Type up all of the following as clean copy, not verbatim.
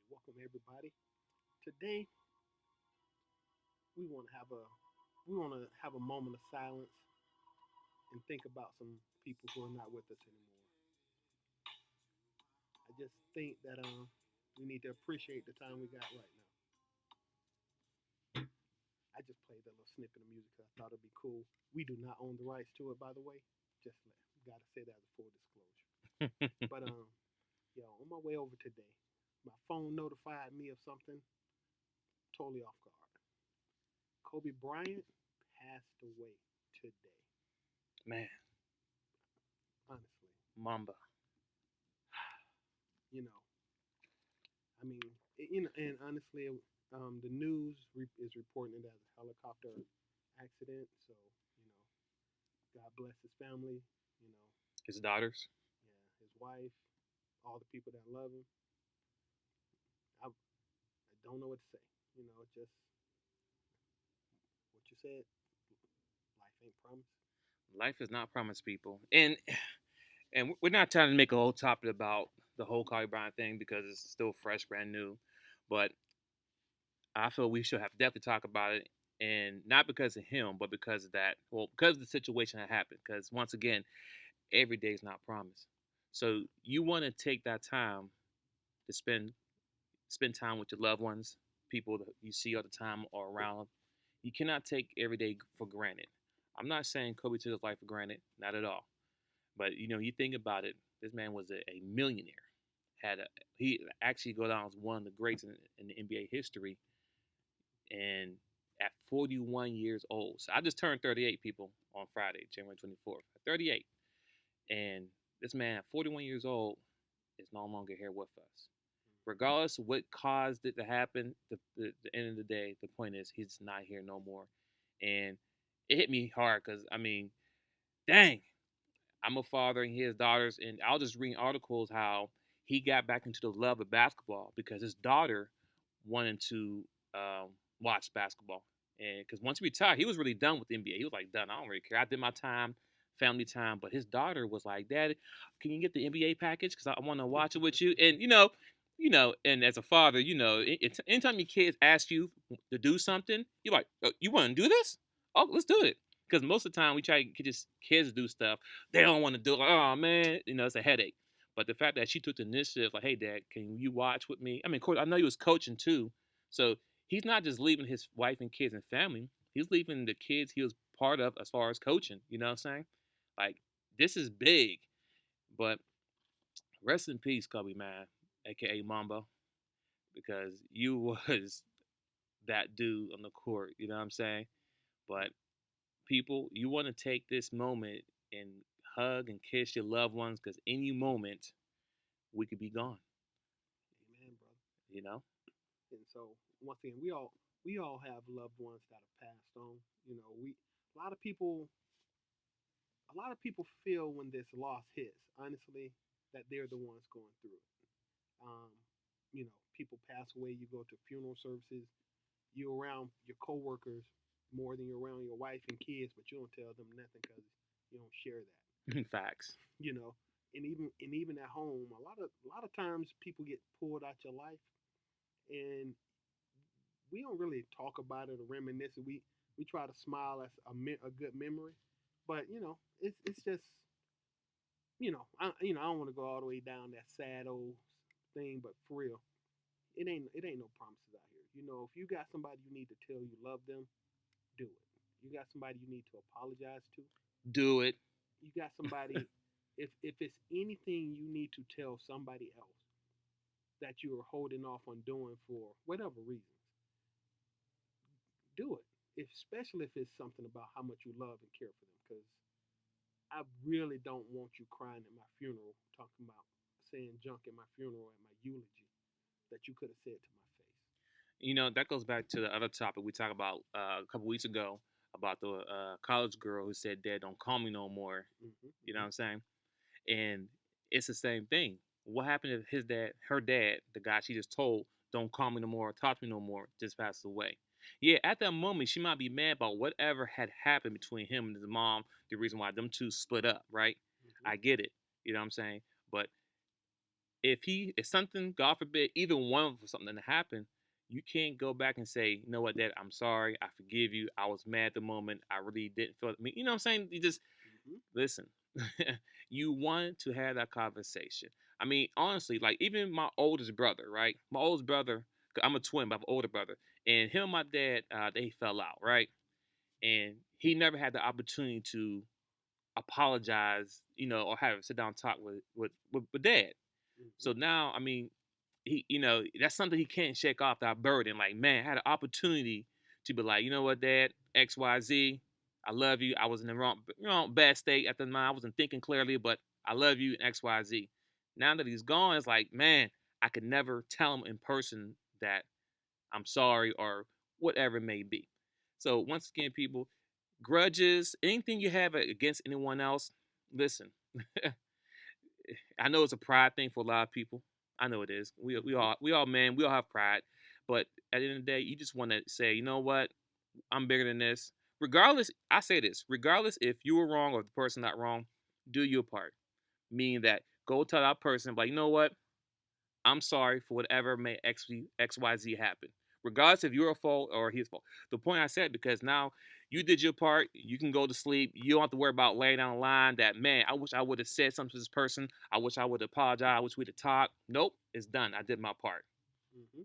Welcome everybody. Today we want to have a moment of silence and think about some people who are not with us anymore. I just think that we need to appreciate the time we got right now. I just played that little snippet of music 'cause I thought it'd be cool. We do not own the rights to it, by the way. Just gotta say that as a full disclosure. But yo, on my way over today, my phone notified me of something totally off guard. Kobe Bryant passed away today. Man, Honestly, Mamba. you know, I mean, and honestly, the news is reporting it as a helicopter accident. So, God bless his family. You know, His daughters. yeah, his wife, all the people that love him. I don't know what to say. Just what you said. Life ain't promised. Life is not promised, people. And we're not trying to make a whole topic about the whole Kobe Bryant thing because it's still fresh, brand new. But I feel we should have to definitely talk about it, and not because of him, but because of that. Well, because of the situation that happened. Because once again, every day is not promised. So you want to take that time to spend time with your loved ones, people that you see all the time or around. You cannot take every day for granted. I'm not saying Kobe took his life for granted, not at all. But you think about it. This man was a millionaire. He actually go down as one of the greats in the NBA history, and at 41 years old. So I just turned 38, people, on Friday, January 24th. 38, and this man at 41 years old is no longer here with us. Regardless of what caused it to happen, the end of the day, the point is he's not here no more, and it hit me hard because dang, I'm a father and he has daughters, and I'll just read articles how he got back into the love of basketball because his daughter wanted to watch basketball, and because once he retired, he was really done with the NBA. He was like, done. I don't really care. I did my time, family time, but his daughter was like, Dad, can you get the NBA package? Because I want to watch it with you, and and as a father, anytime your kids ask you to do something, you're like, oh, you want to do this? Oh, let's do it. Because most of the time we try to get just kids to do stuff, they don't want to do it. Like, oh man, it's a headache. But the fact that she took the initiative, like, hey Dad, can you watch with me? I mean, of course, I know he was coaching too, so he's not just leaving his wife and kids and family. He's leaving the kids he was part of as far as coaching. You know what I'm saying? Like, this is big. But rest in peace, Kobe, man, aka Mamba, because you was that dude on the court. You know what I'm saying? But people, you want to take this moment and hug and kiss your loved ones because any moment we could be gone. Amen, brother. You know? And so once again, we all have loved ones that have passed on. We a lot of people a lot of people feel when this loss hits, honestly, that they're the ones going through it. Um, people pass away. You go to funeral services. You're around your coworkers more than you're around your wife and kids, but you don't tell them nothing because you don't share that. Facts. You know, and even at home, a lot of times people get pulled out your life, and we don't really talk about it or reminisce. We try to smile as a good memory, but it's just I don't want to go all the way down that sad old thing, but for real, it ain't no promises out here. If you got somebody you need to tell you love them, do it. You got somebody you need to apologize to, Do it. you got somebody. If it's anything you need to tell somebody else that you are holding off on doing for whatever reasons, do it. Especially if it's something about how much you love and care for them, because I really don't want you crying at my funeral, talking about saying junk at my funeral at my eulogy that you could have said to my face. That goes back to the other topic we talked about a couple weeks ago about the college girl who said, Dad, don't call me no more. You know what I'm saying? And it's the same thing. What happened if her dad, the guy she just told, don't call me no more, talk to me no more, just passed away? Yeah, at that moment, she might be mad about whatever had happened between him and his mom, the reason why them two split up, right? Mm-hmm. I get it. You know what I'm saying? But if something, God forbid, either one of something to happen, you can't go back and say, you know what, Dad, I'm sorry, I forgive you. I was mad at the moment. I really didn't feel me. You know what I'm saying? You just Hmm. listen. You want to have that conversation. I mean, honestly, like even my oldest brother, right? My oldest brother, 'cause I'm a twin, but I have an older brother, and him and my dad, they fell out, right? And he never had the opportunity to apologize, or have a sit down talk with dad. Hmm. So now, I mean, that's something he can't shake off that burden. Like, man, I had an opportunity to be like, you know what, Dad, XYZ, I love you. I was in the bad state at the time. I wasn't thinking clearly, but I love you, XYZ. Now that he's gone, it's like, man, I could never tell him in person that I'm sorry or whatever it may be. So once again, people, grudges, anything you have against anyone else, listen. I know it's a pride thing for a lot of people. I know it is. We all man, we all have pride. But at the end of the day, you just want to say, you know what? I'm bigger than this. Regardless, I say this, regardless if you were wrong or the person not wrong, do your part. Meaning that go tell that person, like, you know what? I'm sorry for whatever may XYZ happen. Regardless if you're a fault or his fault. The point I said, because now you did your part, you can go to sleep. You don't have to worry about laying down the line that, man, I wish I would have said something to this person. I wish I would apologize. I wish we'd have talked. Nope, it's done. I did my part. Hmm.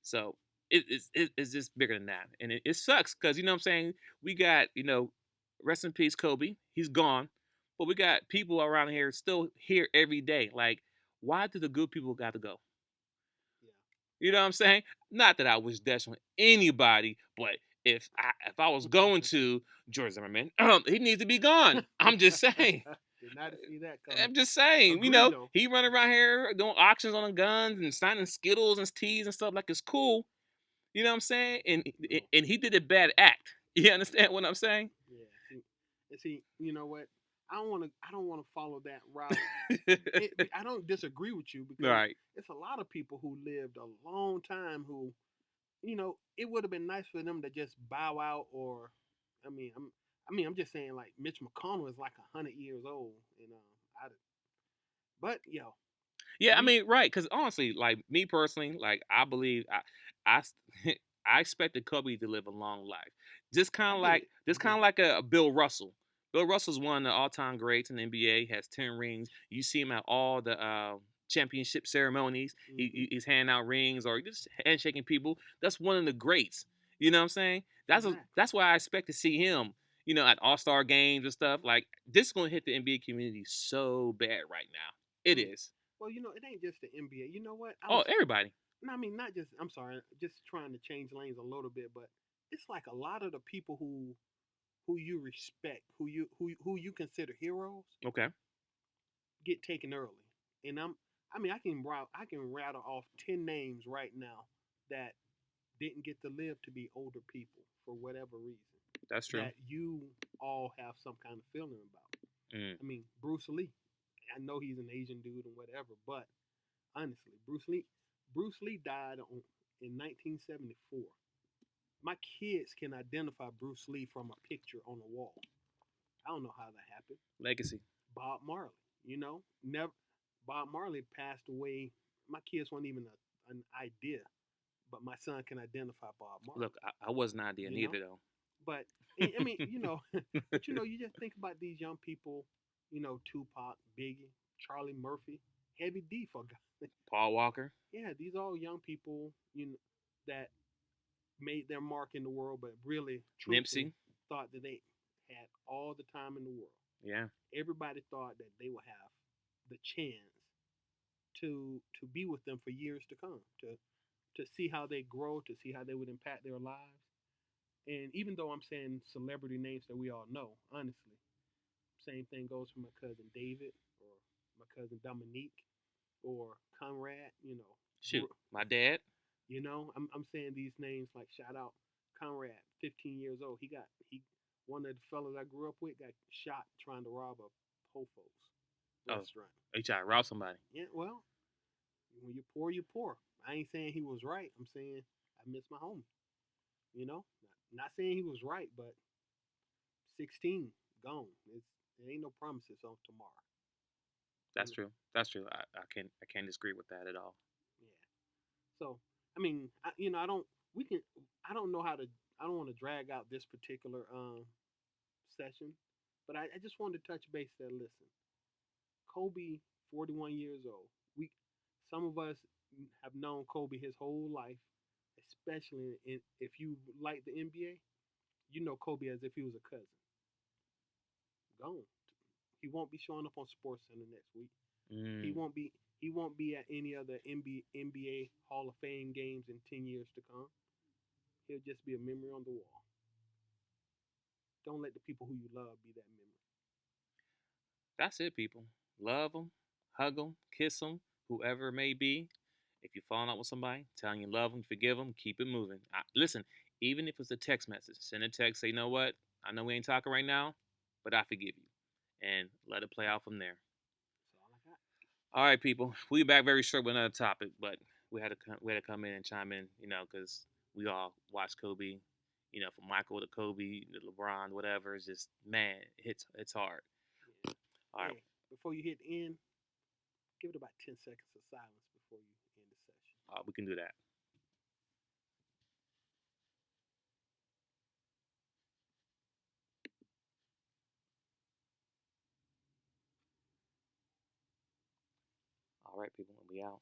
So it's just bigger than that. And it sucks because, you know what I'm saying? We got, rest in peace, Kobe. He's gone. But we got people around here still here every day. Like, why do the good people got to go? Yeah. You know what I'm saying? Not that I wish death on anybody, but if I was going to George Zimmerman, he needs to be gone. I'm just saying. Did not see that coming. I'm just saying. Agree though. He running around here doing auctions on the guns and signing Skittles and teas and stuff like it's cool. You know what I'm saying? And No. and he did a bad act. You understand what I'm saying? Yeah. See, you know what? I don't want to. I don't want to follow that route. I don't disagree with you All because right. it's a lot of people who lived a long time who, it would have been nice for them to just bow out. Or, I mean, I'm just saying like Mitch McConnell is like 100 years old, I, but yo, Yeah, I we, mean, right? Because honestly, like me personally, like I believe I expected Kobe to live a long life. Just kind I of did, like I just kind did. of like a Bill Russell. Bill Russell's one of the all-time greats in the NBA. Has 10 rings. You see him at all the championship ceremonies. Hmm. He's handing out rings or just handshaking people. That's one of the greats. You know what I'm saying? Exactly. That's why I expect to see him. At All-Star games and stuff. Like this is gonna hit the NBA community so bad right now. It Oh yeah. is. Well, it ain't just the NBA. You know what? I Oh, was everybody. No, I mean, not just. I'm sorry, just trying to change lanes a little bit, but it's like a lot of the people who you respect, who you consider heroes, Okay. get taken early. And I mean, I can rattle off 10 names right now that didn't get to live to be older people for whatever reason That's true. that you all have some kind of feeling about. Mm. I mean, Bruce Lee. I know he's an Asian dude and whatever, but honestly, Bruce Lee died in 1974. My kids can identify Bruce Lee from a picture on the wall. I don't know how that happened. Legacy. Bob Marley, never. Bob Marley passed away. My kids weren't even an idea, but my son can identify Bob Marley. Look, I wasn't an idea You know, neither though. but I mean, but you just think about these young people. Tupac, Biggie, Charlie Murphy, Heavy D for God. Paul Walker. Yeah, these are all young people, that made their mark in the world, but really, truthfully, Nipsey. thought that they had all the time in the world. Yeah. Everybody thought that they would have the chance to be with them for years to come, to see how they grow, to see how they would impact their lives. And even though I'm saying celebrity names that we all know, honestly, same thing goes for my cousin David or my cousin Dominique or Conrad. Shoot. My dad. I'm saying these names like shout out Conrad, 15 years old. He one of the fellas I grew up with got shot trying to rob a Pofo's Oh, restaurant. he tried to rob somebody. Yeah, well, when you're poor, you're poor. I ain't saying he was right. I'm saying I miss my homie. Not saying he was right, but 16 gone. There ain't no promises on tomorrow. That's true. That's true. I can't disagree with that at all. Yeah. So I mean, I don't. We can. I don't know how to. I don't want to drag out this particular session, but I just wanted to touch base there. Listen, Kobe, 41 years old. Some of us have known Kobe his whole life, especially if you like the NBA. You know Kobe as if he was a cousin. Gone. He won't be showing up on Sports Center next week. He Mm. won't be. He won't be at any other NBA Hall of Fame games in 10 years to come. He'll just be a memory on the wall. Don't let the people who you love be that memory. That's it, people. Love them, hug them, kiss them, whoever it may be. If you're falling out with somebody, telling you love them, forgive them, keep it moving. Listen, even if it's a text message, send a text, say, you know what? I know we ain't talking right now, but I forgive you. And let it play out from there. That's all I got. All right, people. We'll be back very short with another topic, but we had to come in and chime in, because we all watch Kobe, from Michael to Kobe to LeBron, whatever. It's just man, it's hard. Yeah. All right, Hey, before you hit end, give it about 10 seconds of silence before you end the session. we can do that. All right, people. We out.